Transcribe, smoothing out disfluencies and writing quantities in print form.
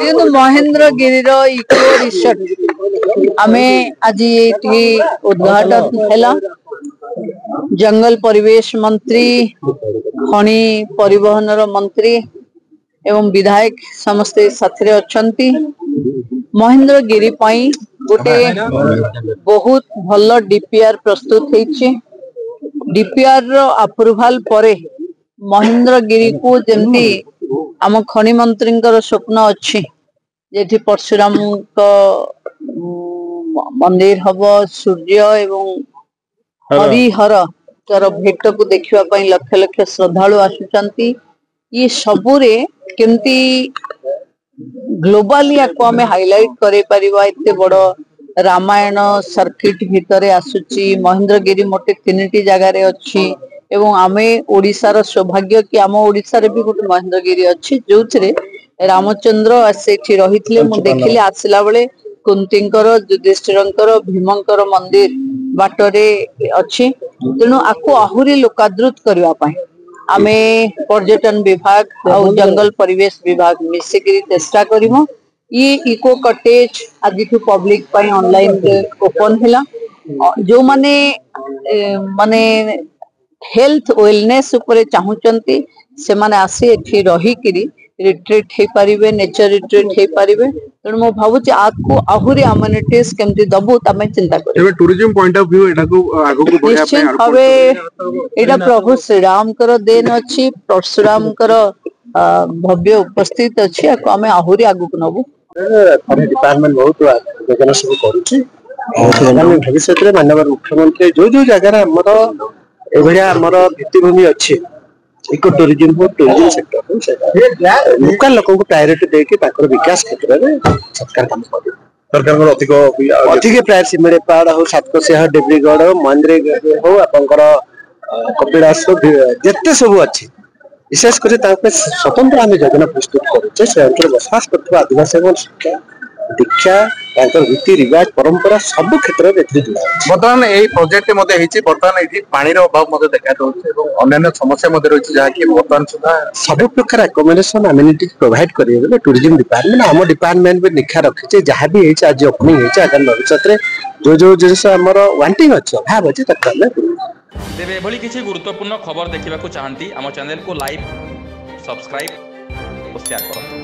देखो Mahendragiri eco resort आमे आज ये उद्घाटन है। जंगल परिवेश मंत्री खनि परिवहन मंत्री एवं विधायक समस्ते साथी अच्छी महेंद्रगिरी गोटे बहुत भल डीपीआर प्रस्तुत होती। डीपीआर रो अप्रूवाल परे महेंद्रगिरी को जमी आम खनि मंत्री स्वप्न अच्छी जे परशुराम मंदिर हम सूर्य एवं हरिहर तर भेट को देखा लक्ष लक्ष श्रद्धालु आसुचंती। ये सबुरे केमती ग्लोबली आपको हमें हाईलाइट करे परिवा इतने बड़ रामायण सर्किट भितर आसुची। महेंद्रगिरी मोटे 3टी जगार अच्छी एवं आमे ओडिशार सौभाग्य कि आम ओडिशार भी गोटे महेंद्रगिरी अच्छी जो रामचंद्र से रही मु देखिले आसला बेले कुंतींकर युधिष्ठिरंकर भीमंकर मंदिर बाटरे अच्छी। तेणु आपको आहुरी लोकादृत करने आमे पर्यटन विभाग और जंगल परिवेश विभाग मिसिक चेष्टा करिमो। ये इको कटेज आज पब्लिक ऑनलाइन ओपन है। जो माने माने हेल्थ वेलनेस उपरे चाहूचंती से माने आसी एठी रही किरी रिट्रीट हे पारिबे, नेचर रिट्रीट हे पारिबे। तेणु मो भाबुची आपको आहुरी अम्यूनिटीज केमती दबु तमे चिंता करियो। एबे टूरिज्म पॉइंट ऑफ व्यू एटा को आगो को बढ़िया पे हवे एटा प्रभु श्री राम कर देन अछि, परशुराम कर भव्य उपस्थित अछि। आमे आहुरी आगो को नबु। डिपार्टमेंट बहुत योजना सब करूची भविष्य में माननीय मुख्यमंत्री जो जो जगह हमर भित्तिभूमि अच्छी इको टूरिज्म हो टूरिज्म सेक्टर लोकल लोक को प्रायोरिटी देके विकास क्षेत्र में सरकार काम कर सरकार अधिक प्राय सिमिड़ीपाड़ हो सातकोशिया देवरीगढ़ महेंद्रगिरी हो आपंकर कपिलास जिते सब अच्छी विशेष कर स्वतंत्र आम योजना प्रस्तुत करुचे से अंचल बसवास कर आदिवासी शिक्षा दीक्षा रीति रिवाज परंपरा सब क्षेत्र में बर्तमान यही प्रोजेक्ट बर्तमान ये पानी अभाव देखा अन्य समस्या रही जहाँकि बर्तमान सुधा सब प्रकार अकोमोडेशन अम्यूनिटी प्रोवाइड करेंगे टूरिज्म डिपार्टमेंट आम डिपार्टमेंट भी निखा रखीचे जहाँ भी आज ओपनिंग आगामी भविष्य में जो जो जिस वांटिंग अच्छे अभाव अच्छे तेरे एभली किसी गुरुत्वपूर्ण खबर देखा चाहती आम चैनल को लाइक सब्सक्राइब और शेयर करो।